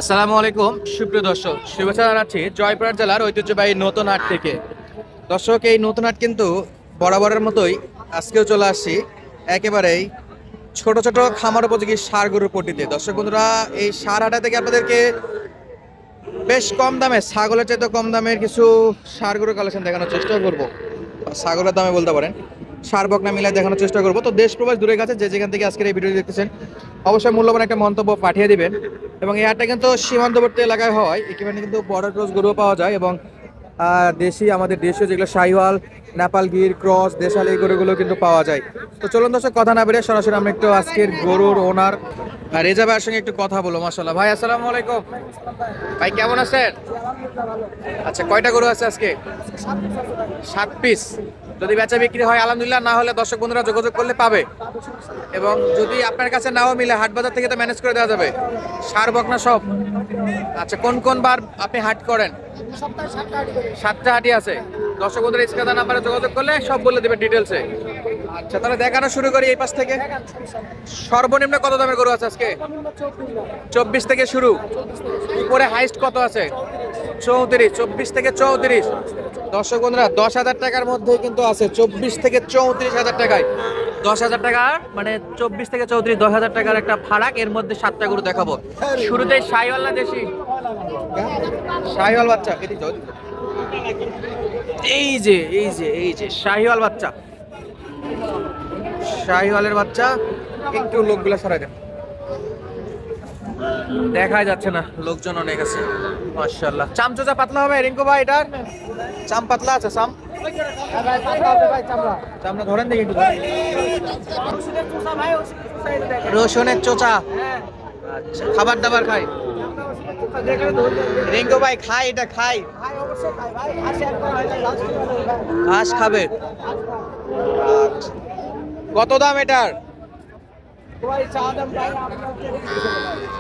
আসসালামু আলাইকুম সুপ্রিয় দর্শক, শুভেচ্ছা জানাচ্ছি জয়পুরহাট জেলার ঐতিহ্যবাহী নতুন হাট থেকে। দর্শক, এই নতুন হাট কিন্তু বরাবরের মতোই আজকেও চলে আসছি একেবারেই ছোট ছোট খামার উপযোগী ষাঁড় গরুর পট্টিতে। দর্শক বন্ধুরা, এই ষাঁড় হাটা থেকে আপনাদেরকে বেশ কম দামে, ছাগলের চাইতে কম দামের কিছু ষাঁড় গরুর কালেকশন দেখানোর চেষ্টা করবো। ছাগলের দামে বলতে পারেন, ষাঁড় বকনা মিলাই দেখানোর চেষ্টা করবো। তো দেশ প্রবাস দূরে গেছে, যে যেখান থেকে আজকের এই ভিডিও দেখতেছেন অবশ্যই মূল্যবান একটা মন্তব্য পাঠিয়ে দিবেন। এবং এই হাটটা কিন্তু সীমান্তবর্তী এলাকায় হয়, এখানে কিন্তু বর্ডার ক্রস গরুও পাওয়া যায় এবং দেশি, আমাদের দেশীয় যেগুলো শাহিওয়াল, নেপাল গির, ক্রস, দেশাল, এই গরুগুলো কিন্তু পাওয়া যায়। তো চলুন দর্শক, কথা না বেরিয়ে সরাসরি আমরা একটু আজকের গরুর ওনার রেজা ভাইয়ের সঙ্গে একটু কথা বলবো। মাশাআল্লাহ ভাই, আসসালামু আলাইকুম। ভাই কেমন আছেন? আচ্ছা, কয়টা গরু আছে আজকে? 7 পিস। যদি বেচা বিক্রি হয় আলহামদুলিল্লাহ, না হলে দর্শক বন্ধুরা যোগাযোগ করলে পাবে। এবং যদি আপনার কাছে নাও মিলে হাট বাজার থেকে তো ম্যানেজ করে দেওয়া যাবে, ষাঁড় বকনা সব। আচ্ছা, কোন কোন বার আপনি হাট করেন? 7টা হাটই আছে। দর্শক বন্ধুরা স্ক্রিনে নাম্বারে যোগাযোগ করলে সব বলে দেবে ডিটেলসে। আচ্ছা, তাহলে দেখানো শুরু করি এই পাশ থেকে। সর্বনিম্ন কত দামের গরু আছে আজকে? 24 থেকে শুরু। উপরে হাইস্ট কত আছে? 34। 24 থেকে 34। দর্শক বন্ধুরা, 10,000 টাকার মধ্যেই কিন্তু আছে, 24 থেকে 34,000 টাকায়। 10,000 টাকার মানে 24 থেকে 34, 10,000 টাকার একটা ফারাক। এর মধ্যে 7টা গরু দেখাবো। শুরুতেই শাহিওয়াল না দেশি? শাহিওয়াল বাচ্চা। এই যে শাহিওয়াল বাচ্চা, শাহিওয়ালের বাচ্চা। একটু লোকগুলো সরাই দেন, দেখাই যাচ্ছে না, লোকজন অনেক আছে। মাশাআল্লাহ। চামচোচা পাতলা হবে রিঙ্কু ভাই? এটার চাম পাতলা আছে? চামড়া ধরেন দেখি একটু। রসুনের চোচা। আচ্ছা, খাবার দাবার খাই রিঙ্কু ভাই? খাই, এটা খাই, ঘাস খাবে। আচ্ছা, কত দাম এটার?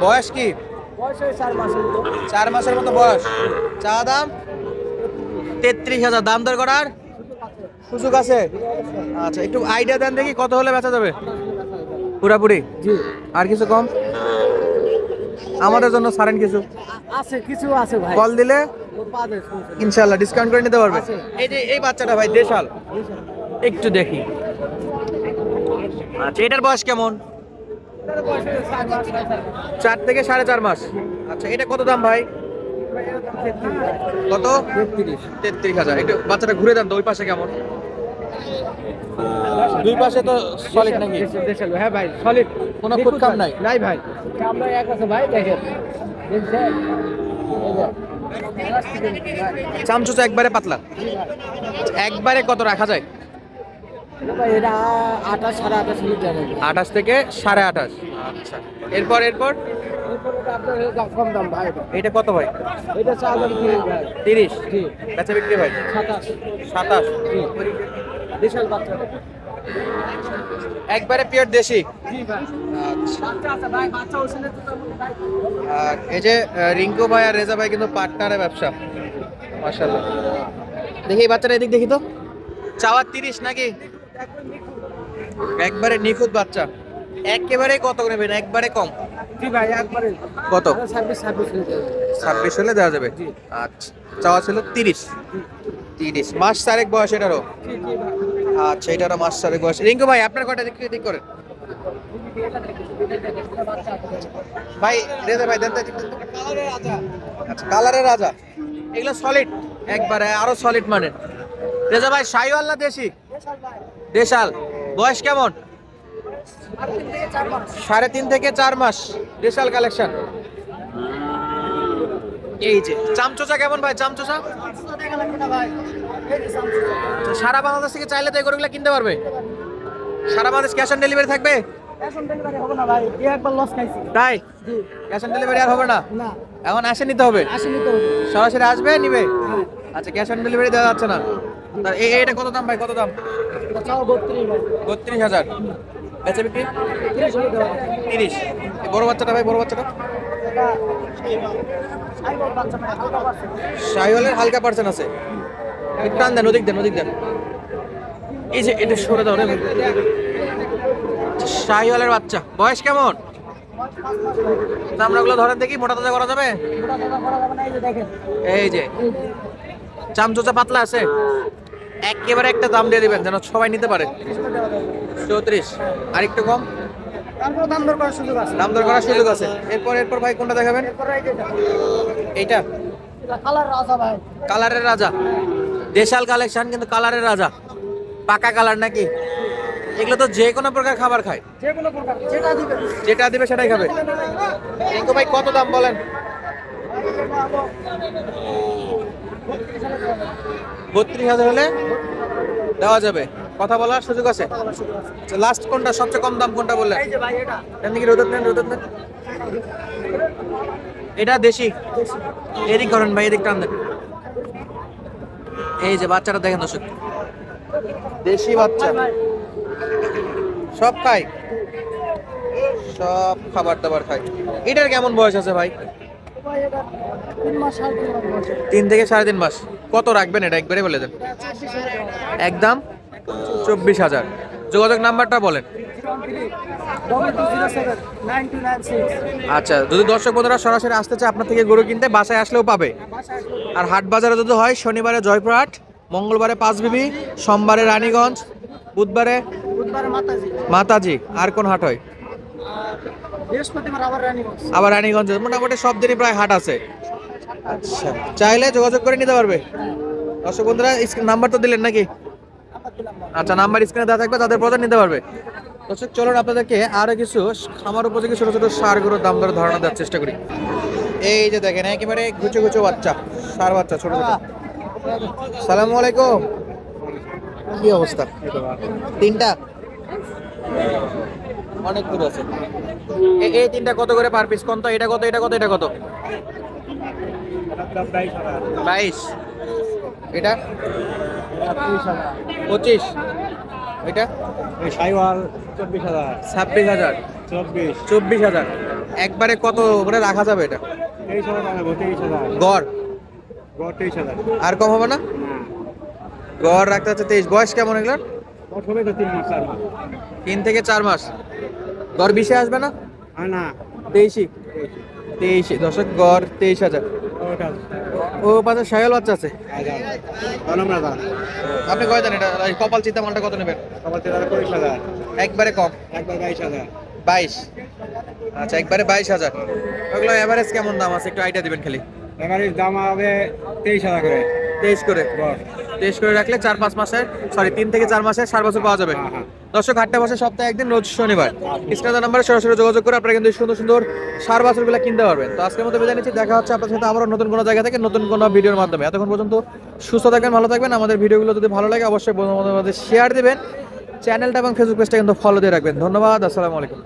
বয়স কি? 4 মাসের মতো বয়স। চা দাম 33,000। দাম দর করার সুযোগ আছে? আচ্ছা, একটু আইডিয়া দেন দেখি কত হলে বেচা যাবে পুরাপুরি? জি। আর কিছু কম আমাদের জন্য ছাড়েন কিছু? আছে, কিছু আছে ভাই। কল দিলে ইনশাআল্লাহ ডিসকাউন্ট করে নিতে পারবে। এই যে এই বাচ্চাটা ভাই, দেশাল, একটু দেখি। আচ্ছা, এটার বয়স কেমন? 4 থেকে 4.5 মাস। আচ্ছা, এটা কত দাম ভাই? কত? 33,000। একটু বাচ্চাটা ঘুরে দেন তো, ওই পাশে কেমন? দুই পাশে তো সলিড নাকি? হ্যাঁ ভাই, সলিড, কোনো খুঁতখাম নাই? নাই ভাই, আমরা এক আছে ভাই, দেখেন। চামচুচা একবারে পাতলা। একবারে কত রাখা যায়? এটা 28, 28.5 লিটার। 28 থেকে 28.5। আচ্ছা, এরপর এরপর কম দাম ভাই। এটা কত ভাই? এটা 4,000 ভাই। 30। জি। বেচা বিক্রি ভাই? 27। 27। জি। বিশাল বাচ্চা। একবারে পিওর দেশি। জি ভাই। আচ্ছা, বাচ্চা আছে ভাই, বাচ্চা ওখানে তো ভাই। আর এই যে রিঙ্কু ভাই আর রেজা ভাই কিন্তু পার্টনারে ব্যবসা। মাশাআল্লাহ। দেখি এই বাচ্চাটা, এদিক দেখি তো। চাওয়া 30 নাকি? একবারে নিখুঁত বাচ্চা। একেবারে কত নেবেন? একবারে কম? জি ভাই, একবারে কত? 26 লিটার। 26 হলে দেওয়া যাবে। জি। আচ্ছা, চাওয়া ছিল 30। 30 মাস 4 বয়স এটারও। জি জি ভাই। আচ্ছা, এটারও মাস 4 বয়স। রিঙ্কু ভাই, আপনার কয়টা দিক করেন ভাই? রেজা ভাই দেন তো। আচ্ছা, কালারের রাজা। এগুলো সলিড একবারে, আরো সলিড মানে। রেজা ভাই, শাহিওয়াল না দেশি? দেশাল। বয়স কেমন? 3.5 থেকে 4 মাস। দেশাল কালেকশন। এই যে চামচোচা কেমন ভাই? চামচোচা সারা বাংলাদেশ থেকে চাইলে তো এই গরুগুলো কিনতে পারবে? সারা বাংলাদেশ ক্যাশ অন ডেলিভারি থাকবে? তাই? ক্যাশ অন ডেলিভারি আর হবে না? এখন আসে নিতে হবে? সরাসরি আসবে নিবে? আচ্ছা, ক্যাশ অন ডেলিভারি দেওয়া যাচ্ছে না। এটা কত দাম ভাই? কত দাম? 32,000। বেচা বিক্রি 30। বড় বাচ্চাটা ভাই, বড় বাচ্চাটা শাহিওয়ালের হালকা পার্সেন্ট আছে। একটু টান দেন, ওদিক দেন, ওদিক দেন। এই যে এটা সরে দাও রে। শাহিওয়ালের বাচ্চা। বয়স কেমন? চামড়াগুলো ধরেন দেখি, মোটা তাজা করা যাবে? এই যে চামচোচা পাতলা আছে, একেবারে একটা দাম দিয়ে দিবেন যেন সবাই নিতে পারে। 34, আর একটু কম? দাম দর করার সুযোগ আছে। দাম দর করার সুযোগ আছে। এরপর ভাই কোনটা দেখাবেন? এইটা কালার রাজা ভাই। কালারের রাজা, দেশাল কালেকশন কিন্তু কালারের রাজা, পাকা কালার নাকি? এগুলো তো যে কোনো প্রকার খাবার খায়, যে কোনো প্রকার যেটা দিবেন। যেটা দিবে সেটাই খাবে। রিঙ্কু ভাই কত দাম বলেন? 32,000 হলে দেওয়া যাবে, কথা বলার সুযোগ আছে। লাস্ট কোনটা, সবচেয়ে কম দাম কোনটা বললেন? এই যে ভাই এটা এদিকে রোদত নেন, রোদত নেন। এটা দেশি, এদিক করেন ভাই, এদিক টান দেন। এই যে বাচ্চাটা দেখেন দর্শক, দেশি বাচ্চা, সব খায়, সব খাবার দাবার খায়। এটার কেমন বয়স আছে ভাই? ভাই এটা 3 মাস 3.5 মাস বয়স। 3 থেকে 3.5 মাস। কত রাখবেন এটা একবারে বলে দেন? একদম 24,000। যোগাযোগ নাম্বারটা বলেন। 0079296। আচ্ছা, যদি দর্শক বন্ধুরা সরাসরি আসতে চায় আপনার থেকে গরু কিনতে, বাসায় আসলেও পাবে। আর হাট বাজারে যদি হয়, শনিবারে জয়পুরহাট, মঙ্গলবারে পাঁচবিবি, সোমবারে রানীগঞ্জ, বুধবারে মাতাজি। আর কোন হাট হয়? বৃহস্পতিবার আবার রানীগঞ্জ। আবার রানীগঞ্জ। মোটামুটি সব দিনই প্রায় হাট আছে। আচ্ছা, চাইলে যোগাযোগ করে নিতে পারবে। দর্শক বন্ধুরা নাম্বার তো দিলেন নাকি? আচ্ছা, নাম্বার স্ক্রিনে দেওয়া থাকবে, তাদের প্রদান নিতে পারবে। দর্শক চলুন আপনাদেরকে আরো কিছু খামার উপযোগী ছোট ছোট ষাঁড়গুলোর দাম দরে ধারণা দেওয়ার চেষ্টা করি। এই যে দেখেন একেবারে গুছো গুছো বাচ্চা, ষাঁড় বাচ্চা ছোট ছোট। সালামু আলাইকুম, কি অবস্থা? তিনটা অনেক দূর আছে। এই তিনটা কত করে পার পিস? কোন তো এটা কত, এটা কত, এটা কত? 22। এটা 25। এটা সাইওয়াল 24,000 26,000, 24,000। একবারে কত করে রাখা যাবে এটা? 23,000 গড় 23,000 আর কম হবে না? গড় রাখতে হচ্ছে 23। বয়স কেমন এগুলোর? সবে তো 3 মাস 4 মাস। 3 থেকে 4 মাস। গড় 20-এ আসবে না? না 23। দর্শক গড় 23,000। ও পাশে শায়াল বাচ্চা আছে। আপনি কয় দেন এটা? এই কপাল চিতা মালটা কত নেবেন? একবারে কম, একবার 22,000। 22। আচ্ছা, একবারে 22,000। ওগুলো এভারেজ কেমন দাম আছে একটু আইডিয়া দিবেন খালি। এভারেজ দাম হবে 23,000 করে। 23 করে। 23 করে রাখলে 4-5 মাসের, সরি 3 থেকে 4 মাসের 4 বছর পাওয়া যাবে। দর্শক হাটটা বসে সপ্তাহে একদিন, রোজ শনিবার। স্ক্রিনের নাম্বারে সরাসরি যোগাযোগ করে আপনারা কিন্তু সুন্দর সুন্দর ষাঁড় বাছুরগুলো কিনতে পারবেন। তো আজকের মতো বিদায় নিচ্ছি, দেখা হচ্ছে আপনার সাথে আবারও নতুন কোনো জায়গা থেকে নতুন কোনো ভিডিওর মাধ্যমে। এতক্ষণ পর্যন্ত সুস্থ থাকবেন, ভালো থাকবেন। আমাদের ভিডিওগুলো যদি ভালো লাগে অবশ্যই বন্ধুদের মধ্যে শেয়ার দিবেন। চ্যানেলটা এবং ফেসবুক পেজটা কিন্তু ফলো দিয়ে রাখবেন। ধন্যবাদ, আসসালামু আলাইকুম।